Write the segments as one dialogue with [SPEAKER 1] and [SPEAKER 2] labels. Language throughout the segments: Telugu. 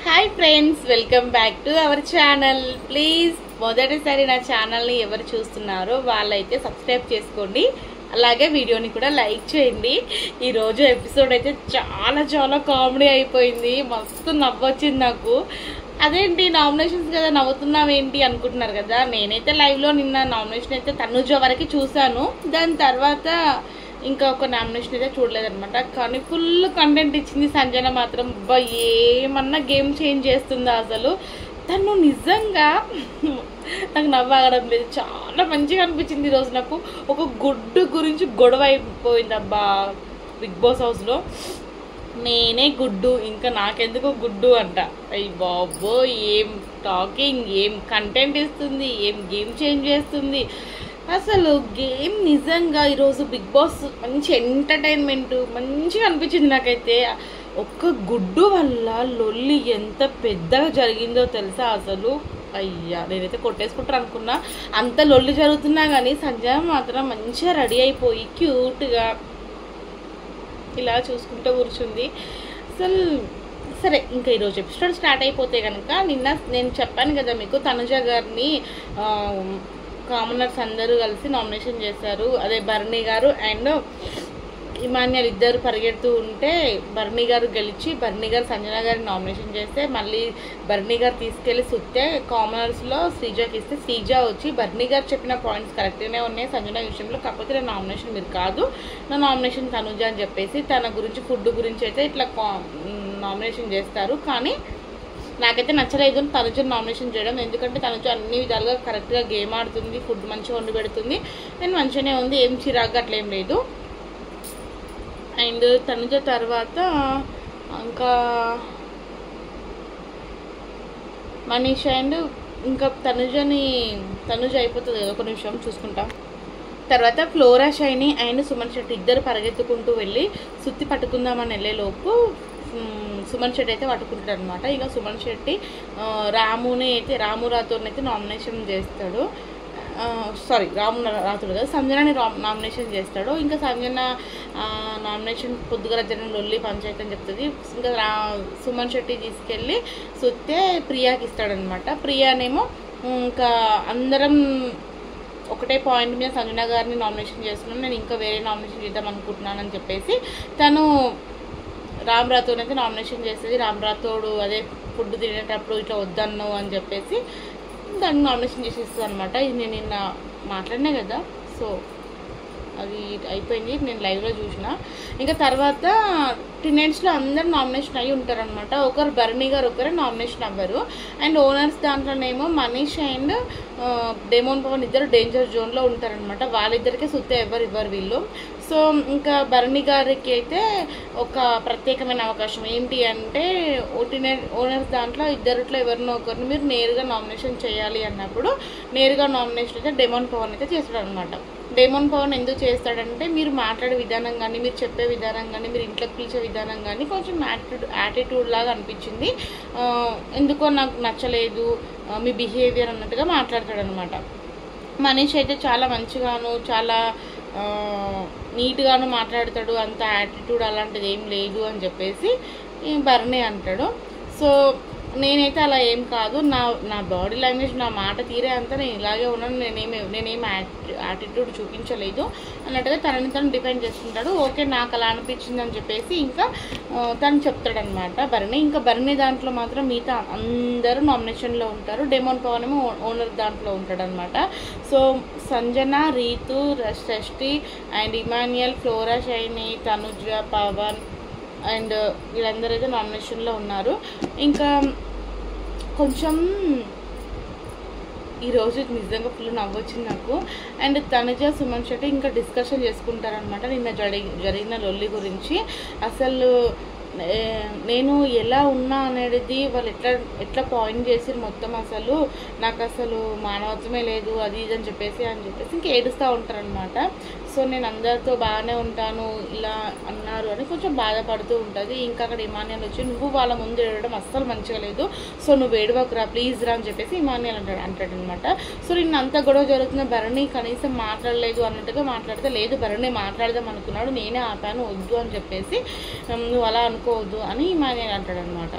[SPEAKER 1] Hi friends, welcome back to our channel. Please మొదటిసారి నా ఛానల్ని ఎవరు చూస్తున్నారో వాళ్ళైతే సబ్స్క్రైబ్ చేసుకోండి, అలాగే వీడియోని కూడా లైక్ చేయండి. ఈరోజు ఎపిసోడ్ అయితే చాలా చాలా కామెడీ అయిపోయింది, మస్తు నవ్వొచ్చింది నాకు. అదేంటి నామినేషన్స్ కదా నవ్వుతున్నాం ఏంటి అనుకుంటున్నారు కదా. నేనైతే లైవ్లో నిన్న నామినేషన్ అయితే తనుజ వరకు చూశాను, దాని తర్వాత ఇంకా ఒక నామినేషన్ అయితే చూడలేదన్నమాట. కానీ ఫుల్ కంటెంట్ ఇచ్చింది సంజన మాత్రం. ఏమన్నా గేమ్ చేంజ్ చేస్తుందా అసలు తను, నిజంగా నాకు నవ్వగడం లేదు. చాలా మంచిగా అనిపించింది ఈరోజు నాకు. ఒక గుడ్డు గురించి గొడవ అయిపోయింది అబ్బా బిగ్ బాస్ హౌస్లో. నేనే గుడ్డు, ఇంకా నాకెందుకు గుడ్డు అంట. అయ్యి బాబో, ఏం టాకింగ్, ఏం కంటెంట్ ఇస్తుంది, ఏం గేమ్ చేంజ్ చేస్తుంది అసలు. గేమ్ నిజంగా ఈరోజు బిగ్ బాస్ మంచి ఎంటర్టైన్మెంట్ మంచిగా అనిపించింది నాకైతే. ఒక్క గుడ్డు వల్ల లొల్లి ఎంత పెద్దగా జరిగిందో తెలుసా అసలు. అయ్యా, నేనైతే కొట్టేసుకుంటారు అనుకున్నా, అంత లొల్లి జరుగుతున్నా కానీ సంజన మాత్రం మంచిగా రెడీ అయిపోయి క్యూట్గా ఇలా చూసుకుంటూ కూర్చుంది అసలు. సరే, ఇంకా ఈరోజు ఎపిసోడ్ స్టార్ట్ అయిపోతే కనుక, నిన్న నేను చెప్పాను కదా మీకు, తనుజ గారిని కామనర్స్ అందరూ కలిసి నామినేషన్ చేశారు. అదే బర్నీ గారు అండ్ ఇమాన్యుల్ ఇద్దరు పరిగెడుతూ ఉంటే బర్నీ గారు గెలిచి బర్నీ గారు సంజన గారిని నామినేషన్ చేస్తే, మళ్ళీ బర్నీ గారు తీసుకెళ్ళి సుత్తే కామనర్స్లో శ్రీజాకి ఇస్తే, శ్రీజ వచ్చి బర్నీ గారు చెప్పిన పాయింట్స్ కరెక్ట్గానే ఉన్నాయి సంజన విషయంలో, కాకపోతే నా నామినేషన్ మీరు కాదు, నా నామినేషన్ తనుజ అని చెప్పేసి తన గురించి ఫుడ్ గురించి అయితే ఇట్లా నామినేషన్ చేస్తారు. కానీ నాకైతే నచ్చలేదు తనుజను నామినేషన్ చేయడం, ఎందుకంటే తనుజ అన్ని విధాలుగా కరెక్ట్గా గేమ్ ఆడుతుంది, ఫుడ్ మంచిగా వండి పెడుతుంది, నేను మంచిగానే ఉంది, ఏం చిరాగ్గా అట్లేం లేదు. అండ్ తనుజ తర్వాత ఇంకా మనీష్ అండ్ ఇంకా తనుజ అయిపోతుంది కదా, ఒక నిమిషం చూసుకుంటాం. తర్వాత ఫ్లోరా షైని అండ్ సుమన్ శెట్టి ఇద్దరు పరిగెత్తుకుంటూ వెళ్ళి సుత్తి పట్టుకుందామని వెళ్ళేలోపు సుమన్ శెట్టి అయితే పట్టుకుంటాడు అనమాట. ఇక సుమన్ శెట్టి రాము రాథోడ్ని అయితే నామినేషన్ చేస్తాడు. సారీ, రాము రాథోడ్ కదా, సంజనని నామినేషన్ చేస్తాడు. ఇంకా సంజన నామినేషన్ పొద్దుగల జనం లొల్లి పంచాయతీ అని చెప్తుంది. ఇంకా సుమన్ శెట్టి తీసుకెళ్ళి సుత్తే ప్రియాకి ఇస్తాడనమాట. ప్రియానేమో ఇంకా అందరం ఒకటే పాయింట్ మీద సంజన గారిని నామినేషన్ చేస్తున్నాను, నేను ఇంకా వేరే నామినేషన్ చేద్దాం అనుకుంటున్నాను అని చెప్పేసి తను రామ్ రాథోడ్ అయితే నామినేషన్ చేసేది. రామ్ రాథోడ్ అదే ఫుడ్ తినేటప్పుడు ఇట్లా వద్దన్నావు అని చెప్పేసి దాన్ని నామినేషన్ చేసేస్తుంది అనమాట. ఇది నేను నిన్న మాట్లాడినా కదా, సో అది అయిపోయింది, నేను లైవ్లో చూసిన. ఇంకా తర్వాత టినెంట్స్లో అందరు నామినేషన్ అయ్యి ఉంటారనమాట. ఒకరు బర్నీ గారు ఒకరే నామినేషన్ అవ్వరు. అండ్ ఓనర్స్ దాంట్లోనేమో మనీష్ అండ్ డెమోన్ పవన్ ఇద్దరు డేంజర్ జోన్లో ఉంటారనమాట. వాళ్ళిద్దరికే సుత్తే ఎవరు ఇవ్వరు వీళ్ళు. సో ఇంకా బర్నీ గారికి అయితే ఒక ప్రత్యేకమైన అవకాశం ఏంటి అంటే, ఓనర్స్ దాంట్లో ఇద్దరిట్లో ఎవరినో ఒకరిని మీరు నేరుగా నామినేషన్ చేయాలి అన్నప్పుడు నేరుగా నామినేషన్ అయితే డెమోన్ పవన్ అయితే చేస్తాడు అనమాట. డెమోన్ పవన్ ఎందుకు చేస్తాడంటే, మీరు మాట్లాడే విధానం కానీ, మీరు చెప్పే విధానం కానీ, మీరు ఇంట్లోకి పిలిచే విధానం కానీ కొంచెం యాటిట్యూడ్ లాగా అనిపించింది, ఎందుకో నాకు నచ్చలేదు మీ బిహేవియర్ అన్నట్టుగా మాట్లాడతాడు అనమాట. మనీష్ అయితే చాలా మంచిగాను చాలా నీట్గాను మాట్లాడతాడు, అంత యాటిట్యూడ్ అలాంటిది ఏం లేదు అని చెప్పేసి బర్నీ అంటాడు. సో నేనైతే అలా ఏం కాదు, నా బాడీ లాంగ్వేజ్ నా మాట తీరే అంతా నేను ఇలాగే ఉన్నాను, నేనేం యాటిట్యూడ్ చూపించలేదు అన్నట్టుగా తనని తను డిఫైన్ చేసుకుంటాడు. ఓకే, నాకు అలా అనిపించింది అని చెప్పేసి ఇంకా తను చెప్తాడనమాట బర్నీ. ఇంకా బర్నీ దాంట్లో మాత్రం మిగతా అందరూ నామినేషన్లో ఉంటారు. డెమోన్ పవన్ ఏమో ఓనర్ దాంట్లో ఉంటాడనమాట. So Sanjana, Ritu, Shashti and Emmanuel, Flora Saini, Tanuja, Pavan and వీళ్ళందరూ అయితే నామినేషన్లో ఉన్నారు. ఇంకా కొంచెం ఈరోజు నిజంగా ఫుల్ నవ్వొచ్చింది నాకు. అండ్ తనుజ, సుమన్ శెట్టి ఇంకా డిస్కషన్ చేసుకుంటారనమాట నిన్న జరిగిన లొల్లి గురించి. అసలు నేను ఎలా ఉన్నా అనేది వాళ్ళు ఎట్లా పాయింట్ చేసి మొత్తం అసలు నాకు అసలు మానవత్వమే లేదు అది ఇది అని చెప్పేసి ఇంకా ఏడుస్తూ ఉంటారనమాట. సో నేను అందరితో బాగానే ఉంటాను ఇలా అన్నారు అని కొంచెం బాధపడుతూ ఉంటుంది. ఇంకా అక్కడ ఇమాన్యుల్ వచ్చి నువ్వు వాళ్ళ ముందు ఏడవడం అస్సలు మంచిగా లేదు, సో నువ్వు ఏడవకురా ప్లీజ్ రా అని చెప్పేసి ఇమాన్యుల్ అంటాడనమాట. సో నిన్న అంత గొడవ జరుగుతున్న బర్నీ కనీసం మాట్లాడలేదు అన్నట్టుగా మాట్లాడితే, లేదు బర్నీ మాట్లాడదాం అనుకున్నాడు, నేనే ఆపాను వద్దు అని చెప్పేసి, నువ్వు అలా అనుకోవద్దు అని ఇమాన్యుల్ అంటాడనమాట.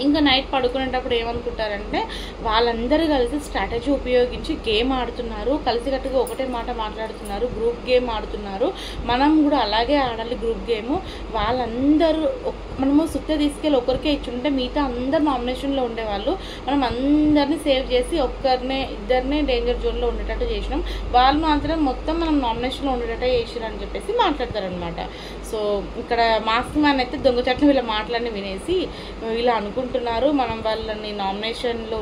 [SPEAKER 1] ఇంకా నైట్ పడుకునేటప్పుడు ఏమనుకుంటారంటే వాళ్ళందరూ కలిసి స్ట్రాటజీ ఉపయోగించి గేమ్ ఆడుతున్నారు, కలిసికట్టుగా ఒకటే మాట మాట్లాడుతున్నారు, గ్రూప్ గేమ్ ఆడుతున్నారు, మనం కూడా అలాగే ఆడాలి గ్రూప్ గేమ్. వాళ్ళందరూ మనము సుత్తే తీసుకెళ్ళి ఒకరికే ఇచ్చుంటే మిగతా అందరు నామినేషన్లో ఉండేవాళ్ళు, మనం అందరినీ సేవ్ చేసి ఇద్దరినే డేంజర్ జోన్లో ఉండేటట్టు చేసినాం, వాళ్ళు మాత్రం మొత్తం మనం నామినేషన్లో ఉండేటట్టు చేసిరని చెప్పేసి మాట్లాడతారనమాట. సో ఇక్కడ మాస్క్ మ్యాన్ అయితే దొంగ చట్టం వీళ్ళ మాటలన్నీ వినేసి ఇలా అనుకుంటున్నారు, మనం వాళ్ళని నామినేషన్లో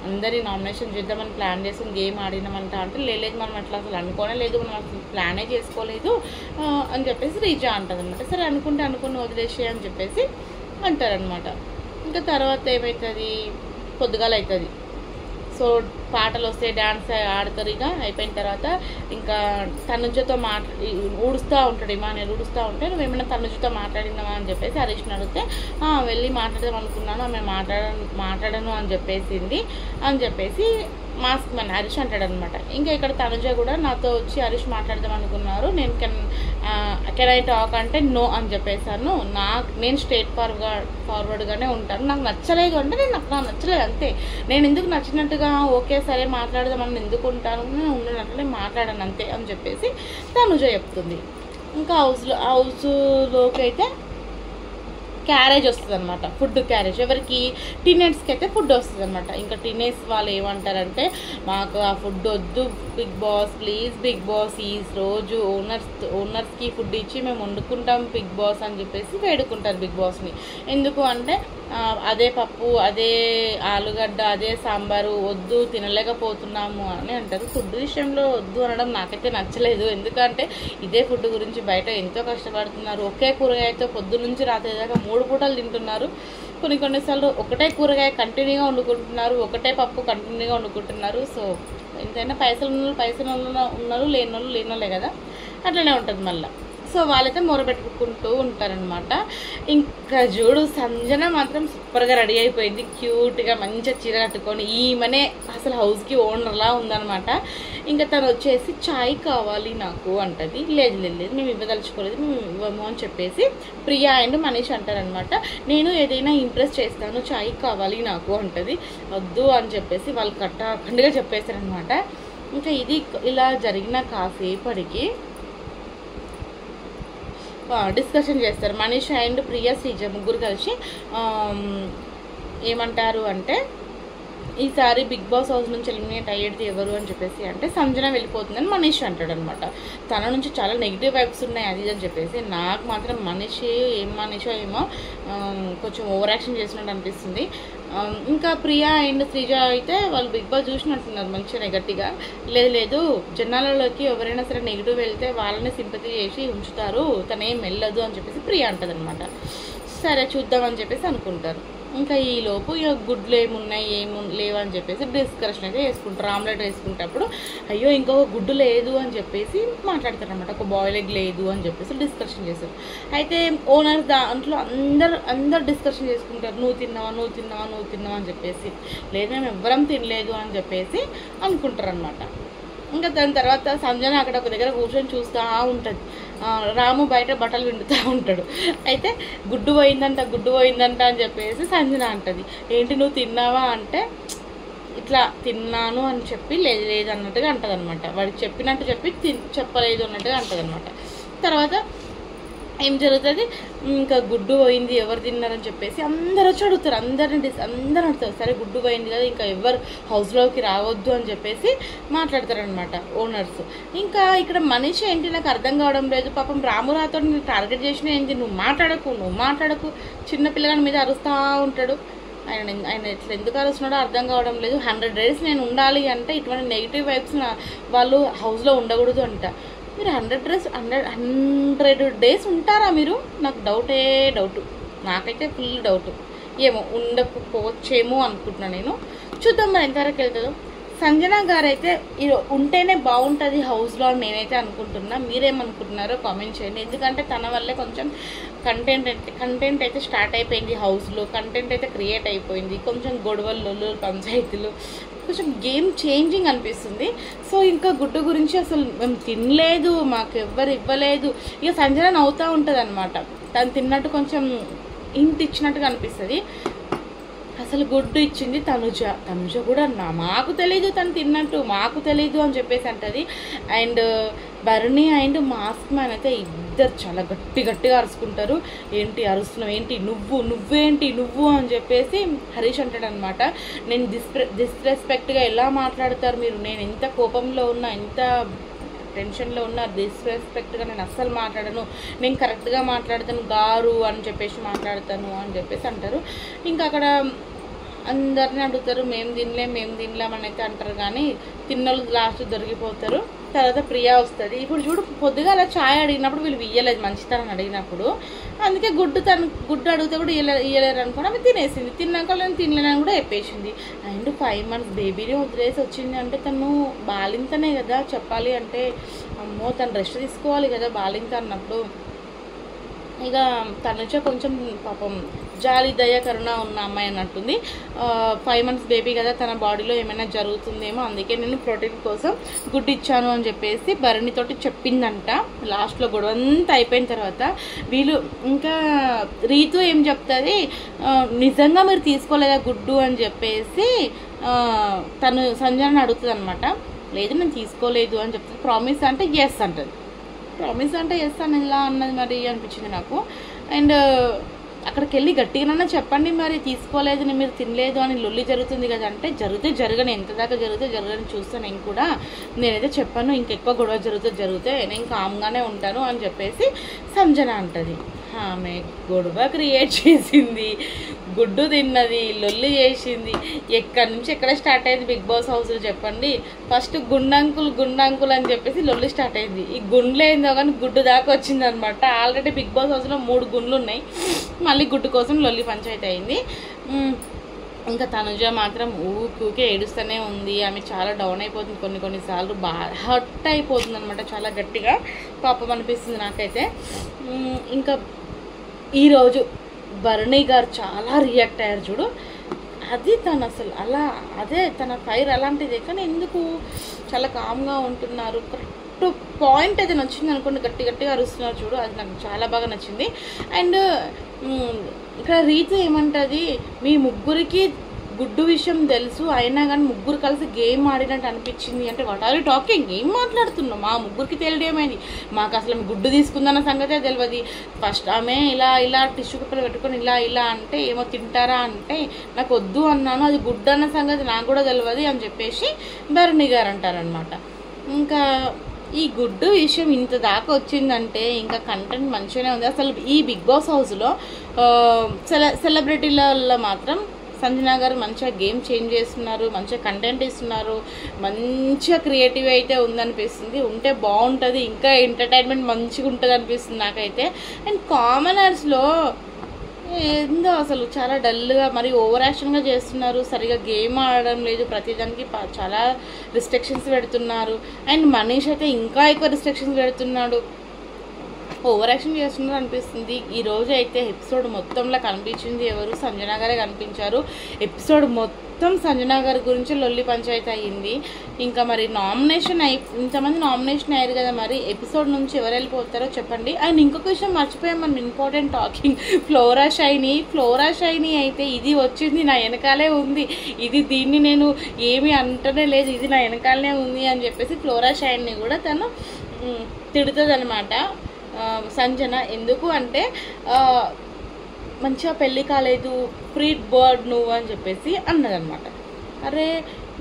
[SPEAKER 1] అందరి నామినేషన్ చేద్దామని ప్లాన్ చేసి గేమ్ ఆడినామంట అంటే, లేదు మనం అట్లా అసలు అనుకోనే లేదు, మనం అసలు ప్లానే చేసుకోలేదు అని చెప్పేసి రీజా అంటుంది అనమాట. సరే అనుకుని వదిలేసే అని చెప్పేసి అంటారనమాట. ఇంకా తర్వాత ఏమవుతుంది, పొద్దుగాల అవుతుంది. సో పాటలు వస్తే డ్యాన్స్ ఆడతారు. ఇక అయిపోయిన తర్వాత ఇంకా తనుజతో ఊడుస్తూ ఉంటాడు, ఇమానుయల్ ఊడుస్తూ ఉంటే నువ్వేమైనా తనుజతో మాట్లాడినావా అని చెప్పేసి హరీష్ని అడిగితే వెళ్ళి మాట్లాడదాం అనుకున్నాను, ఆమె మాట్లాడను అని చెప్పేసి మాస్క్ మ్యాన్ హరీష్ అంటాడు అనమాట. ఇంకా ఇక్కడ తనుజ కూడా నాతో వచ్చి హరీష్ మాట్లాడదాం అనుకున్నారు, నేను కెన్ ఐ టాక్ అంటే నో అని చెప్పేసాను, నేను స్ట్రేట్ ఫార్వర్డ్గానే ఉంటాను, నాకు నచ్చలేదు అంటే నాకు నచ్చలేదు అంతే, నేను ఎందుకు నచ్చినట్టుగా ఓకే సరే మాట్లాడదామని ఎందుకు ఉంటాను, నేను ఉన్నట్లే మాట్లాడాను అంతే అని చెప్పేసి తనుజ చెప్తుంది. ఇంకా హౌస్లోకి అయితే క్యారేజ్ వస్తుంది అనమాట, ఫుడ్ క్యారేజ్. ఎవరికి టీనేజ్కి అయితే ఫుడ్ వస్తుంది అనమాట. ఇంకా టీనేజ్ వాళ్ళు ఏమంటారంటే మాకు ఆ ఫుడ్ వద్దు big boss, please big boss ఈ రోజు ఓనర్స్కి ఫుడ్ ఇచ్చి మేము వండుకుంటాం బిగ్ బాస్ అని చెప్పేసి వేడుకుంటారు బిగ్ బాస్ని. ఎందుకు అంటే అదే పప్పు, అదే ఆలుగడ్డ, అదే సాంబారు వద్దు, తినలేకపోతున్నాము అని అంటారు. ఫుడ్ విషయంలో వద్దు అనడం నాకైతే నచ్చలేదు, ఎందుకంటే ఇదే ఫుడ్ గురించి బయట ఎంతో కష్టపడుతున్నారు, ఒకే కూరగాయతో పొద్దు నుంచి రాత్రి దాకా 3 పూటలు తింటున్నారు, కొన్నిసార్లు ఒకటే కూరగాయ కంటిన్యూగా వండుకుంటున్నారు, ఒకటే పప్పు కంటిన్యూగా వండుకుంటున్నారు. సో ఎంతైనా పైసలు ఉన్నారు, లేనోళ్ళే కదా, అట్లనే ఉంటుంది మళ్ళీ. సో వాళ్ళైతే మొరబెట్టుకుంటూ ఉంటారనమాట. ఇంకా చూడు సంజన మాత్రం సూపర్గా రెడీ అయిపోయింది, క్యూట్గా మంచిగా చీర కట్టుకొని, ఈమెనే అసలు హౌస్కి ఓనర్లా ఉందనమాట. ఇంకా తను వచ్చేసి చాయ్ కావాలి నాకు అంటది. లేదు మేము ఇవ్వదలుచుకోలేదు, మేము ఇవ్వము అని చెప్పేసి ప్రియా అండ్ మనీష్ అంటారనమాట. నేను ఏదైనా ఇంప్రెస్ చేస్తాను, చాయ్ కావాలి నాకు అంటది. వద్దు అని చెప్పేసి వాళ్ళు కట్టకుండా చెప్పేశారనమాట. ఇంకా ఇది ఇలా జరిగిన కాసేపటికి డిస్కషన్ చేస్తారు మనీష్ అండ్ ప్రియా శ్రీజ ముగ్గురు కలిసి. ఏమంటారు అంటే ఈసారి బిగ్ బాస్ హౌస్ నుంచి ఎలిమినేట్ అయ్యేది ఎవరు అని చెప్పేసి అంటే సంజన వెళ్ళిపోతుందని మనీష్ అంటాడు అనమాట. తన నుంచి చాలా నెగిటివ్ వైబ్స్ ఉన్నాయి అది అని చెప్పేసి. నాకు మాత్రం మనీషో ఏమో కొంచెం ఓవర్ యాక్షన్ చేసినట్టు అనిపిస్తుంది. ఇంకా ప్రియా అండ్ శ్రీజ అయితే వాళ్ళు బిగ్ బాస్ చూసినట్టున్నారు మంచిగా నెగటివ్గా. లేదు జనాలలోకి ఎవరైనా సరే నెగిటివ్ వెళ్తే వాళ్ళని సింపతి చేసి ఉంచుతారు, తనేం వెళ్ళదు అని చెప్పేసి ప్రియా అంటది అనమాట. సరే చూద్దామని చెప్పేసి అనుకుంటారు. ఇంకా ఈలోపు గుడ్లు ఏమున్నాయి లేవు అని చెప్పేసి డిస్కషన్ అయితే వేసుకుంటారు. ఆమ్లెట్ వేసుకుంటప్పుడు అయ్యో ఇంకొక గుడ్డు లేదు అని చెప్పేసి మాట్లాడతారు అనమాట. ఒక బాయిల్ ఎగ్ లేదు అని చెప్పేసి డిస్కషన్ చేస్తారు. అయితే ఓనర్ దాంట్లో అందరు డిస్కషన్ చేసుకుంటారు, నువ్వు తిన్నావా అని చెప్పేసి. లేదు మేము ఎవ్వరం తినలేదు అని చెప్పేసి అనుకుంటారు అనమాట. ఇంకా దాని తర్వాత సంజన అక్కడ ఒక దగ్గర కూర్చొని చూస్తూ ఉంటుంది. రాము బయట బట్టలు విండుతూ ఉంటాడు. అయితే గుడ్డు పోయిందంట అని చెప్పేసి సంజన అంటది. ఏంటి నువ్వు తిన్నావా అంటే ఇట్లా తిన్నాను అని చెప్పి లేదు అన్నట్టుగా అంటది అనమాట. వాడికి చెప్పినట్టు చెప్పలేదు అన్నట్టుగా అంటది అనమాట. తర్వాత ఏం జరుగుతుంది, ఇంకా గుడ్డు పోయింది ఎవరు తిన్నారని చెప్పేసి అందరూ వచ్చి అడుగుతారు, అందరూ అడుగుతారు. సరే గుడ్డు పోయింది కదా ఇంకా ఎవరు హౌస్లోకి రావద్దు అని చెప్పేసి మాట్లాడతారనమాట ఓనర్స్. ఇంకా ఇక్కడ మనిషి ఏంటి నాకు అర్థం కావడం లేదు. పాపం రామురాతో నేను టార్గెట్ చేసిన ఏంటి, నువ్వు మాట్లాడకు చిన్నపిల్లగాని మీద అరుస్తూ ఉంటాడు. ఆయన ఇట్లా ఎందుకు అరుస్తున్నాడో అర్థం కావడం లేదు. 100 days నేను ఉండాలి అంటే ఇటువంటి నెగిటివ్ వైబ్స్ వాళ్ళు హౌస్లో ఉండకూడదు అంట. మీరు 100 days ఉంటారా మీరు? నాకు డౌట్, నాకైతే ఫుల్ డౌట్. ఏమో ఉండకపోవచ్చేమో అనుకుంటున్నాను నేను. చూద్దాం మరి ఎంతవరకు వెళ్తుందో. సంజన గారు అయితే ఉంటేనే బాగుంటుంది హౌస్లో అని నేనైతే అనుకుంటున్నా. మీరేమనుకుంటున్నారో కామెంట్ చేయండి. ఎందుకంటే తన వల్లే కొంచెం కంటెంట్ అయితే స్టార్ట్ అయిపోయింది హౌస్లో, కంటెంట్ అయితే క్రియేట్ అయిపోయింది. కొంచెం గొడవలు పంచాయతీలు కొంచెం గేమ్ చేంజింగ్ అనిపిస్తుంది. సో ఇంకా గుడ్డు గురించి అసలు మేము తినలేదు, మాకు ఎవ్వరు ఇవ్వలేదు. ఇక సంజన నవ్వుతూ ఉంటుంది అనమాట. తను తిన్నట్టు కొంచెం ఇంటి ఇచ్చినట్టుగా అనిపిస్తుంది. అసలు గుడ్డు ఇచ్చింది తనుజ. తనుజ కూడా మాకు తెలీదు తను తిన్నట్టు, మాకు తెలీదు అని చెప్పేసి అంటది. And Bharani and mask man అయితే ఇద్దరు చాలా గట్టిగా అరుచుకుంటారు. ఏంటి అరుస్తున్నావు, ఏంటి నువ్వేంటి అని చెప్పేసి హరీష్ అంటాడు అనమాట. నేను డిస్రెస్పెక్ట్గా ఎలా మాట్లాడతారు మీరు, నేను ఎంత కోపంలో ఉన్నా, ఎంత టెన్షన్లో ఉన్న డిస్రెస్పెక్ట్గా నేను అస్సలు మాట్లాడను, నేను కరెక్ట్గా మాట్లాడతాను గారు అని చెప్పేసి మాట్లాడతాను అని చెప్పేసి అంటారు. ఇంకా అక్కడ అందరిని అడుగుతారు, మేము తినలేమని అయితే అంటారు. కానీ తిన్నోళ్ళు లాస్ట్ దొరికిపోతారు. తర్వాత ప్రియా వస్తుంది. ఇప్పుడు చూడు, పొద్దుగా అలా ఛాయ్ అడిగినప్పుడు వీళ్ళు ఇయ్యలేదు మంచితనం అడిగినప్పుడు, అందుకే గుడ్డు అడిగితే కూడా ఇయ్యలేరు అనుకోండి. ఆమె తినేసింది. తిన్నాక నేను తినలేనని కూడా చెప్పేసింది. అండ్ 5 months బేబీని వదిలేసి వచ్చింది అంటే తను బాలింతనే కదా చెప్పాలి అంటే. అమ్మో, తను రెస్ట్ తీసుకోవాలి కదా బాలింత అన్నప్పుడు. ఇక తనుజ కొంచెం పాపం జాలి దయ కరుణ ఉన్న అమ్మాయి అన్నట్టుంది. 5 months బేబీ కదా, తన బాడీలో ఏమైనా జరుగుతుందేమో, అందుకే నేను ప్రోటీన్ కోసం గుడ్డు ఇచ్చాను అని చెప్పేసి భరణితోటి చెప్పిందంట. లాస్ట్లో గొడవ అంతా అయిపోయిన తర్వాత వీళ్ళు ఇంకా రీతు ఏం చెప్తుంది, నిజంగా మీరు తీసుకోలేదా గుడ్డు అని చెప్పేసి తను సంజనని అడుగుతుంది అనమాట. లేదు నేను తీసుకోలేదు అని చెప్తుంది. ప్రామిస్ అంటే ఎస్ అంటుంది. ప్రామిస్ అంటే ఎస్ అని ఇలా అన్నది మరి అనిపించింది నాకు. అండ్ అక్కడికి వెళ్ళి గట్టిగానన్నా చెప్పండి మరి, తీసుకోలేదు మీరు తినలేదు అని లొల్లి జరుగుతుంది కదా అంటే, జరగని ఎంత దాకా జరగని చూస్తాను నేను కూడా, నేనైతే చెప్పాను ఇంకెక్కువ గొడవ జరిగితే నేను కామ్గానే ఉంటాను అని చెప్పేసి సంజన అంటది. ఆమె గొడవ క్రియేట్ చేసింది, గుడ్డు తిన్నది, లొల్లి చేసింది. ఎక్కడి నుంచి ఎక్కడ స్టార్ట్ అయింది బిగ్ బాస్ హౌస్లో చెప్పండి. ఫస్ట్ గుండంకుల్ అని చెప్పేసి లొల్లి స్టార్ట్ అయింది. ఈ గుండ్లు ఏందో కానీ గుడ్డు దాకా వచ్చింది అనమాట. ఆల్రెడీ బిగ్ బాస్ హౌస్లో 3 గుండ్లు ఉన్నాయి, మళ్ళీ గుడ్డు కోసం లొల్లి పంచాయతీ అయింది. ఇంకా తనుజ మాత్రం ఊకే ఏడుస్తూనే ఉంది. ఆమె చాలా డౌన్ అయిపోతుంది, కొన్నిసార్లు బాగా హర్ట్ అయిపోతుంది అనమాట, చాలా గట్టిగా. పాపం అనిపిస్తుంది నాకైతే. ఇంకా ఈరోజు భరణి గారు చాలా రియాక్ట్ అయ్యారు చూడు. అది తను అసలు అదే తన ఫైర్ అలాంటిదే, కానీ ఎందుకు చాలా కామ్గా ఉంటున్నారు. కరెక్ట్ పాయింట్ అయితే నచ్చింది అనుకోండి, గట్టిగా అరుస్తున్నారు చూడు, అది నాకు చాలా బాగా నచ్చింది. అండ్ ఇక్కడ రీతు ఏమంటుంది, మీ ముగ్గురికి గుడ్డు విషయం తెలుసు అయినా కానీ ముగ్గురు కలిసి గేమ్ ఆడినట్టు అనిపించింది అంటే, వాట్ ఆర్ యూ టాకింగ్, ఏం మాట్లాడుతున్నాం, మా ముగ్గురికి తెలియడం ఏమైంది, మాకు అసలు గుడ్డు తీసుకుందన్న సంగతే తెలియదు. ఫస్ట్ ఆమె ఇలా టిష్యూ పేపర్ పెట్టుకొని ఇలా అంటే ఏమో తింటారా అంటే నాకు వద్దు అన్నాను, అది గుడ్డు అన్న సంగతి నాకు కూడా తెలియదు అని చెప్పేసి భరణి గారు అంటారనమాట. ఇంకా ఈ గుడ్డు విషయం ఇంత దాకా వచ్చిందంటే ఇంకా కంటెంట్ మంచిగానే ఉంది. అసలు ఈ బిగ్ బాస్ హౌస్లో సెలబ్రిటీలలో మాత్రం సంజన గారు మంచిగా గేమ్ చేంజ్ చేస్తున్నారు, మంచిగా కంటెంట్ ఇస్తున్నారు, మంచిగా క్రియేటివ్ అయితే ఉందనిపిస్తుంది. ఉంటే బాగుంటుంది, ఇంకా ఎంటర్టైన్మెంట్ మంచిగా ఉంటుంది అనిపిస్తుంది నాకైతే. అండ్ కామనర్స్లో ఏందో అసలు చాలా డల్గా మరి ఓవర్ యాక్షన్గా చేస్తున్నారు, సరిగా గేమ్ ఆడడం లేదు, ప్రతిదానికి చాలా రిస్ట్రిక్షన్స్ పెడుతున్నారు. అండ్ మనీష్ అయితే ఇంకా ఎక్కువ రిస్ట్రిక్షన్స్ పెడుతున్నాడు, ఓవర్ యాక్షన్ చేస్తున్నారు అనిపిస్తుంది. ఈరోజు అయితే ఎపిసోడ్ మొత్తంలో కనిపించింది ఎవరు, సంజన గారే కనిపించారు. ఎపిసోడ్ మొత్తం సంజన గారి గురించి లొల్లి పంచాయతీ అయ్యింది. ఇంకా మరి ఇంతమంది నామినేషన్ అయ్యారు కదా, మరి ఎపిసోడ్ నుంచి ఎవరు వెళ్ళిపోతారో చెప్పండి. అండ్ ఇంకొక విషయం మర్చిపోయాం మనం, ఇంపార్టెంట్ టాకింగ్, ఫ్లోరా షైనీ అయితే ఇది వచ్చింది నా వెనకాలే ఉంది, దీన్ని నేను ఏమీ అంటనే లేదు, ఇది నా వెనకాలనే ఉంది అని చెప్పేసి ఫ్లోరా షైనీ కూడా తను తిడుతుంది అనమాట సంజన. ఎందుకు అంటే మంచిగా పెళ్ళి కాలేదు, ఫ్రీ బర్డ్ నువ్వు అని చెప్పేసి అన్నదనమాట. అరే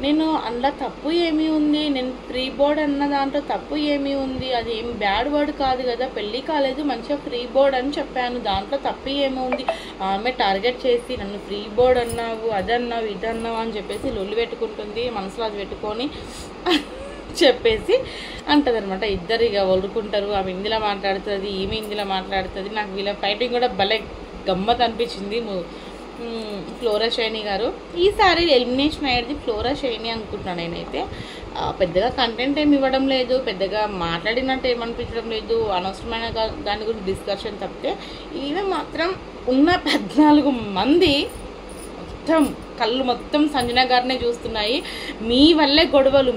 [SPEAKER 1] నేను అందులో తప్పు ఏమీ ఉంది, నేను ఫ్రీ బర్డ్ అన్న దాంట్లో తప్పు ఏమీ ఉంది, అది ఏం బ్యాడ్ వర్డ్ కాదు కదా, పెళ్ళి కాలేదు మంచిగా ఫ్రీ బర్డ్ అని చెప్పాను, దాంట్లో తప్పు ఏమీ ఉంది. ఆమె టార్గెట్ చేసి నన్ను ఫ్రీ బర్డ్ అన్నావు, అదన్నావు, ఇదన్నావు అని చెప్పేసి లొల్లి పెట్టుకుంటుంది, మనసులో అది పెట్టుకొని చెప్పేసి అంటది అనమాట. ఇద్దరు ఇక వదులుకుంటారు, ఆమె హిందీలో మాట్లాడుతుంది, ఈమె హిందీలో మాట్లాడుతుంది. నాకు వీళ్ళ ఫైటింగ్ కూడా భలే గమ్మత్ అనిపించింది. ఫ్లోరా షైనీ గారు ఈసారి ఎలిమినేషన్ అయ్యేది ఫ్లోరా షైనీ అనుకుంటున్నాను నేనైతే. పెద్దగా కంటెంట్ ఏమి ఇవ్వడం లేదు, పెద్దగా మాట్లాడినట్టు ఏమనిపించడం లేదు, అనవసరమైన దాని గురించి డిస్కషన్ తప్పితే. ఈమె మాత్రం ఉన్న 14 మంది కళ్ళు మొత్తం సంజన గారినే చూస్తున్నాయి. మీ వల్లే గొడవలు,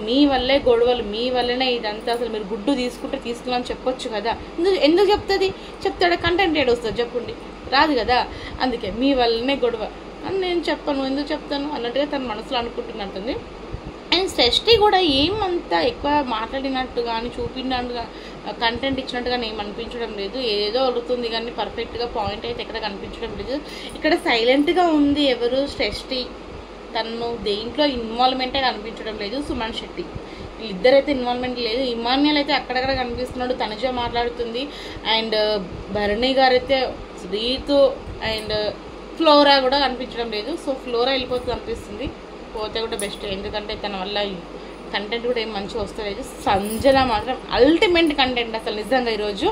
[SPEAKER 1] మీ వల్లనే ఇదంతా, అసలు మీరు గుడ్డు తీసుకున్నాను చెప్పొచ్చు కదా, ఎందుకు చెప్తాడా, కంటెంట్ ఏడు వస్తుంది చెప్పండి, రాదు కదా, అందుకే మీ వల్లనే గొడవ, అని నేను చెప్పను, ఎందుకు చెప్తాను అన్నట్టుగా తన మనసులో అనుకుంటున్నట్టుంది. అండ్ సృష్టి కూడా ఏమంతా ఎక్కువ మాట్లాడినట్టు కానీ చూపినట్టుగా కంటెంట్ ఇచ్చినట్టు కానీ ఏం అనిపించడం లేదు. ఏదో అడుగుతుంది కానీ పర్ఫెక్ట్గా పాయింట్ అయితే ఎక్కడ కనిపించడం లేదు. ఇక్కడ సైలెంట్గా ఉంది ఎవరు, సృష్టి. తను దేంట్లో ఇన్వాల్వ్మెంటే కనిపించడం లేదు. సుమన్ శెట్టి వీళ్ళిద్దరైతే ఇన్వాల్వ్మెంట్ లేదు. ఇమాన్యుల్ అయితే అక్కడక్కడ కనిపిస్తున్నాడు, తనుజ మాట్లాడుతుంది. అండ్ భరణి గారు అయితే రీతు అండ్ ఫ్లోరా కూడా కనిపించడం లేదు. సో ఫ్లోరా వెళ్ళిపోతుంది అనిపిస్తుంది, పోతే కూడా బెస్ట్. ఎందుకంటే తన వల్ల కంటెంట్ కూడా ఏం మంచిగా వస్తలేదు. సంజన మాత్రం అల్టిమేట్ కంటెంట్ అసలు నిజంగా. ఈరోజు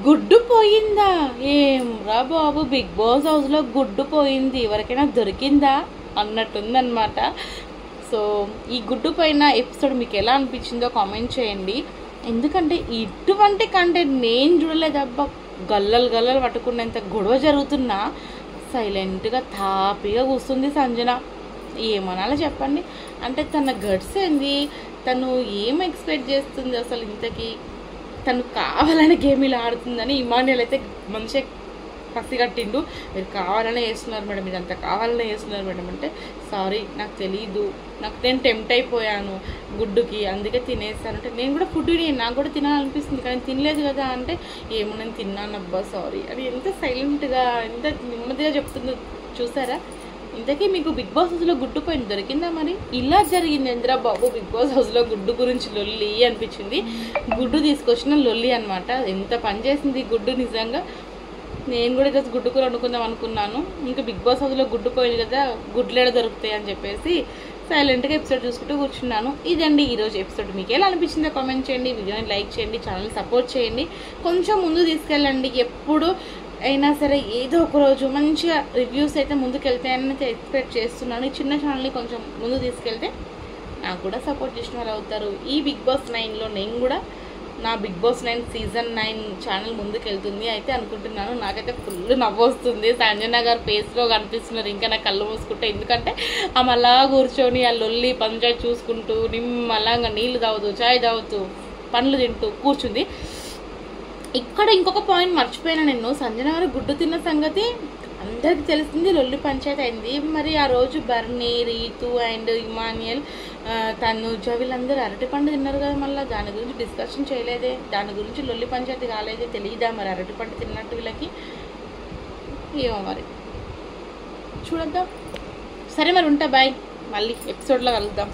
[SPEAKER 1] గుడ్డు పోయిందా ఏం రా బాబు, బిగ్ బాస్ హౌస్లో గుడ్డు పోయింది, ఎవరికైనా దొరికిందా అన్నట్టుందన్నమాట. సో ఈ గుడ్డు పైన ఎపిసోడ్ మీకు ఎలా అనిపించిందో కామెంట్ చేయండి. ఎందుకంటే ఇటువంటి కంటెంట్ నేను చూడలేదబ్బా. గల్లలు పట్టుకున్నంత గొడవ జరుగుతున్నా సైలెంట్గా తాపిగా కూర్చుంది సంజన. ఏమనాలో చెప్పండి. అంటే తన గట్స్ ఏంది, తను ఏం ఎక్స్పెక్ట్ చేస్తుంది అసలు ఇంతకీ, తను కావాలని గేమ్ ఇలా ఆడుతుందని ఇమాన్యుల్ అయితే మంచిగా పసిగట్టిండు. మీరు కావాలనే చేస్తున్నారు మేడం, మీరు అంత కావాలనే చేస్తున్నారు మేడం అంటే, సారీ నాకు తెలీదు, నేను టెంప్ట్ అయిపోయాను గుడ్డుకి, అందుకే తినేస్తాను అంటే, నేను కూడా ఫుడ్ నాకు కూడా తినాలనిపిస్తుంది కానీ తినలేదు కదా అంటే, ఏమో నేను తిన్నానబ్బా సారీ అని ఎంత సైలెంట్గా ఎంత నెమ్మదిగా చెప్తుందో చూసారా. ఇంతకీ మీకు బిగ్ బాస్ హౌస్లో గుడ్డు పోయింది దొరికిందా మరి? ఇలా జరిగింది ఇందిరా బాబు బిగ్ బాస్ హౌస్లో గుడ్డు గురించి లొల్లి అనిపించింది. గుడ్డు తీసుకొచ్చిన లొల్లి అనమాట. ఎంత పని చేసింది గుడ్డు నిజంగా. నేను కూడా జస్ట్ గుడ్డు కూర వండుకుందాం అనుకున్నాను, ఇంకా బిగ్ బాస్ హౌస్లో గుడ్డు పోయింది కదా, గుడ్లేడ దొరుకుతాయి అని చెప్పేసి సైలెంట్గా ఎపిసోడ్ చూసుకుంటూ కూర్చున్నాను. ఇదండి ఈరోజు ఎపిసోడ్. మీకు ఎలా అనిపించిందో కామెంట్ చేయండి, వీడియోని లైక్ చేయండి, ఛానల్ని సపోర్ట్ చేయండి, కొంచెం ముందు తీసుకెళ్ళండి. ఎప్పుడు అయినా సరే ఏదో ఒక రోజు మంచిగా రివ్యూస్ అయితే ముందుకు వెళ్తాయని ఎక్స్పెక్ట్ చేస్తున్నాను. ఈ చిన్న ఛానల్ని కొంచెం ముందు తీసుకెళ్తే నాకు కూడా సపోర్ట్ చేసిన వాళ్ళు అవుతారు. ఈ బిగ్ బాస్ 9లో నేను కూడా నా బిగ్ బాస్ 9 సీజన్ 9 ఛానల్ ముందుకు వెళ్తుంది అయితే అనుకుంటున్నాను. నాకైతే ఫుల్ నవ్వు వస్తుంది. సంజన గారు ఫేస్లో కనిపిస్తున్నారు ఇంకా నా కళ్ళు మూసుకుంటే. ఎందుకంటే ఆమె అలా కూర్చొని ఆ లొల్లి పంచాయతీ చూసుకుంటూ నిమ్మలంగా నీళ్ళు తాగుతూ చాయ్ తాగుతూ పండ్లు తింటూ కూర్చుంది. ఇక్కడ ఇంకొక పాయింట్ మర్చిపోయినా నేను, సంజన గారు గుడ్డు తిన్న సంగతి అందరికి తెలిసింది, లొల్లి పంచాయతీ అయింది. మరి ఆ రోజు బర్నీ, రీతు అండ్ ఇమాన్యుల్, తనుజ వీళ్ళందరూ అరటిపండు తిన్నారు కదా, మళ్ళీ దాని గురించి డిస్కషన్ చేయలేదే, దాని గురించి లొల్లి పంచాయతీ కాలేదే, తెలియదా మరి అరటిపండు తిన్నట్టు వీళ్ళకి? ఏమో మరి చూడద్దాం. సరే మరి ఉంటా, బాయ్, మళ్ళీ ఎపిసోడ్లో కలుద్దాం.